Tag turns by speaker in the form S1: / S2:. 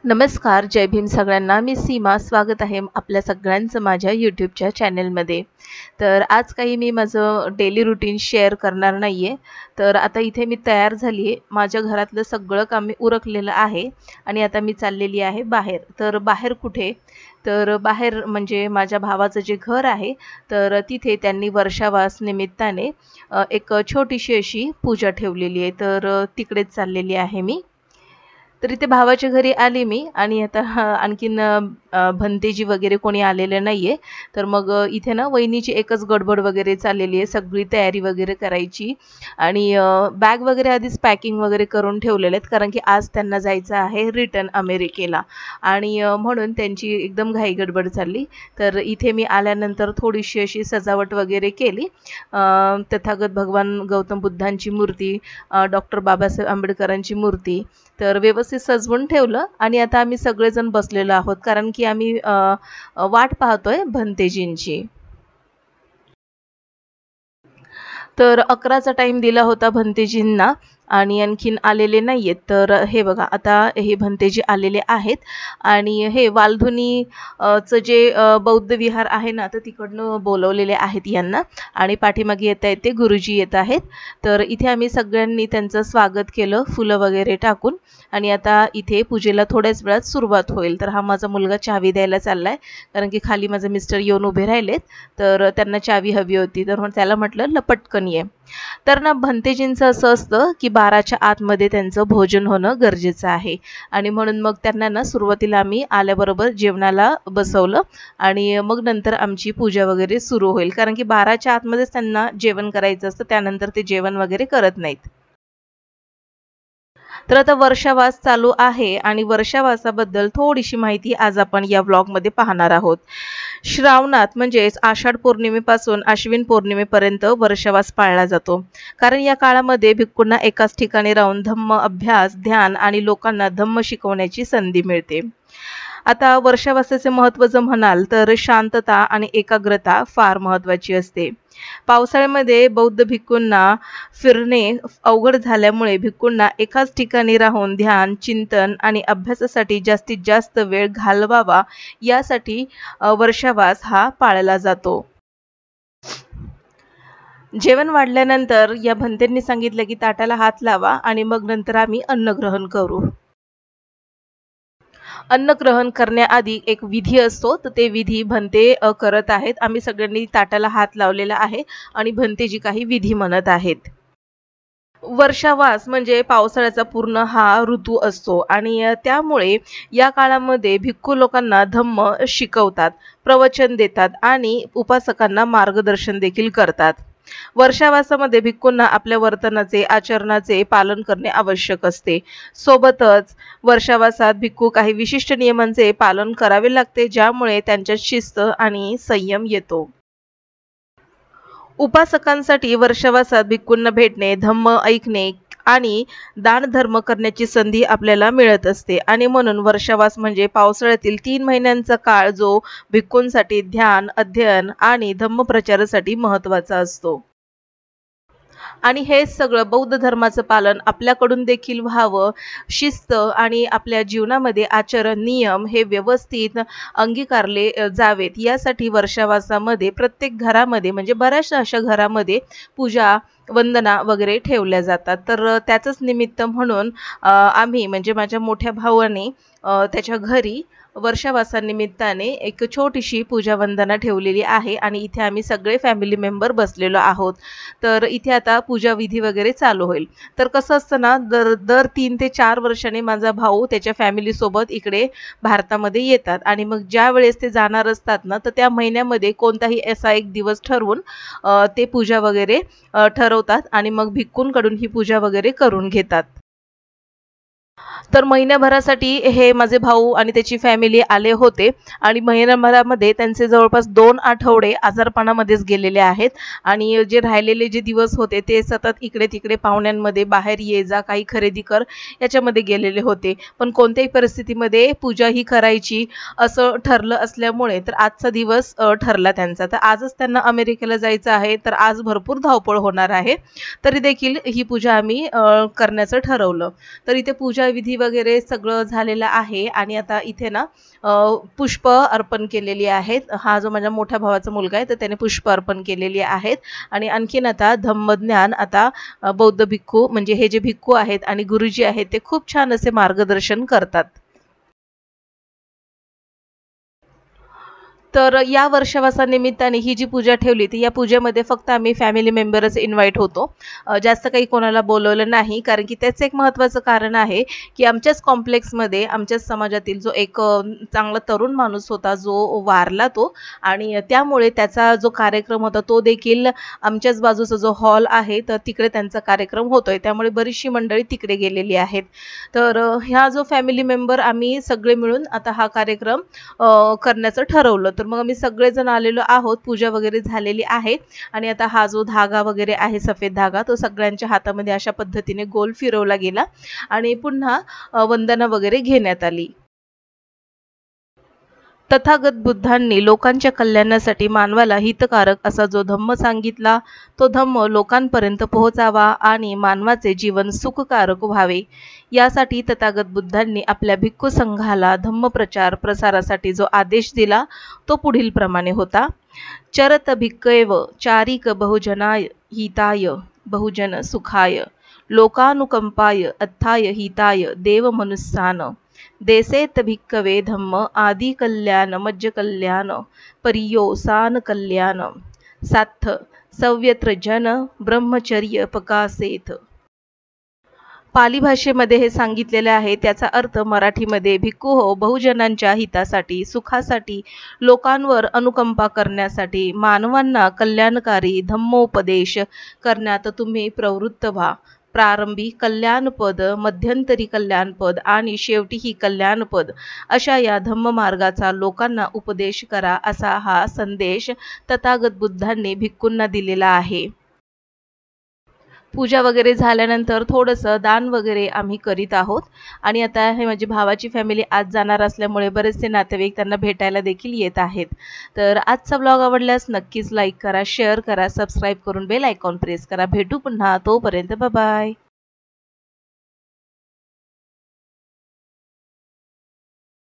S1: नमस्कार, जय भीम सगळ्यांना. मी सीमा. स्वागत आहे आपल्या सगळ्यांचं माझ्या यूट्यूबच्या चॅनलमध्ये. तर आज काही मी माझं डेली रुटीन शेअर करणार नाही आहे. तर आता इथे मी तयार झाली आहे. माझ्या घरातलं सगळं काम मी उरकलेलं आहे आणि आता मी चाललेली आहे बाहेर. तर बाहेर कुठे? तर बाहेर म्हणजे माझ्या भावाचं जे घर आहे, तर तिथे त्यांनी वर्षावास निमित्ताने एक छोटीशी अशी पूजा ठेवलेली आहे. तर तिकडेच चाललेली आहे मी. तर इथे भावाच्या घरी आले मी आणि आता आणखीन भंतेजी वगैरे कोणी आलेलं नाहीये. तर मग इथे ना वहिनीची एकच गडबड वगैरे चाललेली आहे. सगळी तयारी वगैरे करायची आणि बॅग वगैरे आधीच पॅकिंग वगैरे करून ठेवलेले आहेत, कारण की आज त्यांना जायचं आहे रिटर्न अमेरिकेला आणि म्हणून त्यांची एकदम घाई गडबड चालली. तर इथे मी आल्यानंतर थोडीशी अशी सजावट वगैरे केली. तथागत भगवान गौतम बुद्धांची मूर्ती, डॉक्टर बाबासाहेब आंबेडकरांची मूर्ती तर व्यवस्थित सजवून ठेवलं आणि आता आम्ही सगळेजण बसलेलो आहोत, कारण की आम्ही वाट पाहतोय भंतेजींची. तर 11चा टाइम दिला होता भंतेजींना आणि आणखीन आलेले नाहीयेत. तर हे बघा आता हे भंतेजी आलेले आहेत आणि हे वालधुनी चं जे बौद्ध विहार आहे ना, तर तिकडनं बोलवलेले आहेत यांना आणि पाठीमागे येत आहेत ते गुरुजी येत आहेत. तर इथे आम्ही सगळ्यांनी त्यांचं स्वागत केलं फुलं वगैरे टाकून आणि आता इथे पूजेला थोड्याच वेळात सुरुवात होईल. तर हा माझा मुलगा चावी द्यायला चाललाय, कारण की खाली माझे मिस्टर येऊन उभे राहिलेत. तर त्यांना चावी हवी होती, तर त्याला म्हटलं पटकन ये. तर ना भंतेजींचं असं असतं की 12च्या आतमध्ये त्यांचं भोजन होणं गरजेचं आहे आणि म्हणून मग त्यांना ना सुरुवातीला आम्ही आल्याबरोबर जेवणाला बसवलं आणि मग नंतर आमची पूजा वगैरे सुरू होईल, कारण की 12च्या आतमध्येच त्यांना जेवण करायचं असतं. त्यानंतर ते जेवण वगैरे करत नाहीत. तर आता वर्षावास चालू आहे आणि वर्षावासाबद्दल थोडीशी माहिती आज आपण या व्लॉगमध्ये पाहणार आहोत. श्रावणात म्हणजेच आषाढ पौर्णिमेपासून आश्विन पौर्णिमेपर्यंत वर्षावास पाळला जातो, कारण या काळामध्ये भिक्खूंना एकाच ठिकाणी राहून धम्म अभ्यास, ध्यान आणि लोकांना धम्म शिकवण्याची संधी मिळते. आता वर्षावासाचे महत्त्व जर म्हणाल तर शांतता आणि एकाग्रता फार महत्त्वाची असते. पावसाळ्यामध्ये बौद्ध भिक्खूंना फिरणे अवघड झाल्यामुळे भिक्खूंना एकाच ठिकाणी राहून ध्यान, चिंतन आणि अभ्यासासाठी जास्तीत जास्त वेळ घालवावा, यासाठी वर्षावास हा पाळला जातो. जेवण वाढल्यानंतर या भंतेंनी सांगितलं की ताटाला हात लावा आणि मग नंतर आम्ही अन्न ग्रहण करू. अन्न ग्रहण करण्याआधी एक विधी असतो, तर ते विधी भंते करत आहेत. आम्ही सगळ्यांनी ताटाला हात लावलेला आहे आणि भंतेजी काही विधी म्हणत आहेत. वर्षावास म्हणजे पावसाळ्याचा पूर्ण हा ऋतू असतो आणि त्यामुळे या काळामध्ये भिक्खू लोकांना धम्म शिकवतात, प्रवचन देतात आणि उपासकांना मार्गदर्शन देखील करतात. वर्षावासामध्ये भिक्खूंना आपल्या वर्तनाचे, आचरणाचे पालन करणे आवश्यक असते. सोबतच वर्षावासात भिक्खू काही विशिष्ट नियमांचे पालन करावे लागते, ज्यामुळे त्यांच्यात शिस्त आणि संयम येतो. उपासकांसाठी वर्षावासात भिक्खूंना भेटणे, धम्म ऐकणे आणि दानधर्म करण्याची संधी आपल्याला मिळत असते आणि म्हणून वर्षावास म्हणजे पावसाळ्यातील 3 महिन्यांचा काळ, जो भिक्खूंसाठी ध्यान, अध्ययन आणि धम्मप्रचारासाठी महत्त्वाचा असतो. आणि हे सगळं बौद्ध धर्माचं पालन आपल्याकडून देखील व्हावं, शिस्त आणि आपल्या जीवनामध्ये आचरण, नियम हे व्यवस्थित अंगीकारले जावेत, यासाठी वर्षावासामध्ये प्रत्येक घरामध्ये म्हणजे बऱ्याचशा अशा घरामध्ये पूजा, वंदना वगैरे ठेवल्या जातात. तर त्याचंच निमित्त म्हणून आम्ही म्हणजे माझ्या मोठ्या भावाने त्याच्या घरी वर्षावासानिमित्ताने एक छोटीशी पूजा वंदना ठेवलेली आहे आणि इथे आम्ही सगळे फॅमिली मेंबर बसलेलो आहोत. तर इथे आता पूजा विधी वगैरे चालू होईल. तर कसं असतं ना, दर 3 ते 4 वर्षांनी माझा भाऊ त्याच्या फॅमिलीसोबत इकडे भारतामध्ये येतात आणि मग ज्या वेळेस ते जाणार असतात ना, तर त्या महिन्यामध्ये कोणताही असा एक दिवस ठरवून ते पूजा वगैरे ठरवतात आणि मग भिक्खूंकडून ही पूजा वगैरे करून घेतात. तर महिन्याभरासाठी हे माझे भाऊ आणि त्याची फॅमिली आले होते आणि महिन्याभरामध्ये त्यांचे जवळपास 2 आठवडे आजारपणामध्येच गेलेले आहेत आणि जे राहिलेले जे दिवस होते ते सतत इकडे तिकडे पाहुण्यांमध्ये, बाहेर ये जा, काही खरेदी कर, याच्यामध्ये गेलेले होते. पण कोणत्याही परिस्थितीमध्ये पूजा ही करायची असं ठरलं असल्यामुळे तर आजचा दिवस ठरला त्यांचा. तर आजच त्यांना अमेरिकेला जायचं आहे, तर आज भरपूर धावपळ होणार आहे. तरी देखील ही पूजा आम्ही करण्याचं ठरवलं. तर इथे पूजा विधी विधी वगैरे सगळं झालेलं आहे आणि आता इथे ना पुष्प अर्पण केलेली आहेत. हा जो माझ्या मोठ्या भावाचा मुलगा आहे तर त्याने पुष्प अर्पण केलेली आहेत आणि आणखीन आता धम्मज्ञान आता बौद्ध भिक्खू म्हणजे हे जे भिक्खू आहेत आणि गुरुजी आहेत ते खूप छान असे मार्गदर्शन करतात. तर या वर्षावासानिमित्ताने ही जी पूजा ठेवली ती या पूजेमध्ये फक्त आम्ही फॅमिली मेंबरच इन्व्हाइट होतो. जास्त काही कोणाला बोलवलं नाही कारण की त्याचं एक महत्त्वाचं कारण आहे की आमच्याच कॉम्प्लेक्समध्ये आमच्याच समाजातील जो एक चांगला तरुण माणूस होता जो वारला तो आणि त्यामुळे त्याचा जो कार्यक्रम होता तो देखील आमच्याच बाजूचा जो हॉल आहे तर तिकडे त्यांचा कार्यक्रम होतोय त्यामुळे बरीचशी मंडळी तिकडे गेलेली आहेत. तर ह्या जो फॅमिली मेंबर आम्ही सगळे मिळून आता हा कार्यक्रम करण्याचं ठरवलं. तर मग आम्ही सगळेजण आलेलो आहोत. पूजा वगैरे झालेली आहे आणि आता हा जो धागा वगैरे आहे सफेद धागा तो सगळ्यांच्या हातामध्ये अशा पद्धतीने गोल फिरवला गेला आणि पुन्हा वंदना वगैरे घेण्यात आली. तथागत बुद्धांनी लोकांच्या कल्याणासाठी मानवाला हितकारक असा जो धम्म सांगितला तो धम्म लोकांपर्यंत पोहोचावा आणि मानवाचे जीवन सुखकारक व्हावे यासाठी तथागत बुद्धांनी आपल्या भिक्खू संघाला धम्म प्रसारासाठी जो आदेश दिला तो पुढील प्रमाणे होता. चरत भिक्खवेव चारिक बहुजनाय हिताय बहुजन सुखाय लोकानुकंपाय अत्थाय हिताय देव मनुस्सान देसेत भिक्खवे धम्म आदि कल्याण मज्ज कल्याण परियोसान कल्याण साथ सव्यत्र जन ब्रह्मचर्य पकासेत. पाली भाषेमध्ये हे सांगितलेले आहे. त्याचा अर्थ मराठीमध्ये भिक्खू हो बहुजनांच्या हितासाठी सुखासाठी लोकांवर अनुकंपा करण्यासाठी मानवांना कल्याणकारी धम्मोपदेश करण्यात तुम्ही प्रवृत्त व्हा. प्रारंभी कल्याणपद मध्यंतरी कल्याणपद आणि शेवटीही कल्याणपद अशा या धम्म मार्गाचा लोकांना उपदेश करा असा हा संदेश तथागत बुद्धांनी भिक्खूंना दिलेला आहे. पूजा वगैरे झाल्यानंतर थोडंसं दान वगैरे आम्ही करीत आहोत आणि आता हे माझी भावाची फॅमिली आज जाणार असल्यामुळे बरेचसे नातेवाईक त्यांना भेटायला देखील येत आहेत. तर आजचा ब्लॉग आवडल्यास नक्कीच लाईक करा शेअर करा सबस्क्राईब करून बेल आयकॉन प्रेस करा. भेटू पुन्हा तोपर्यंत बाय बाय.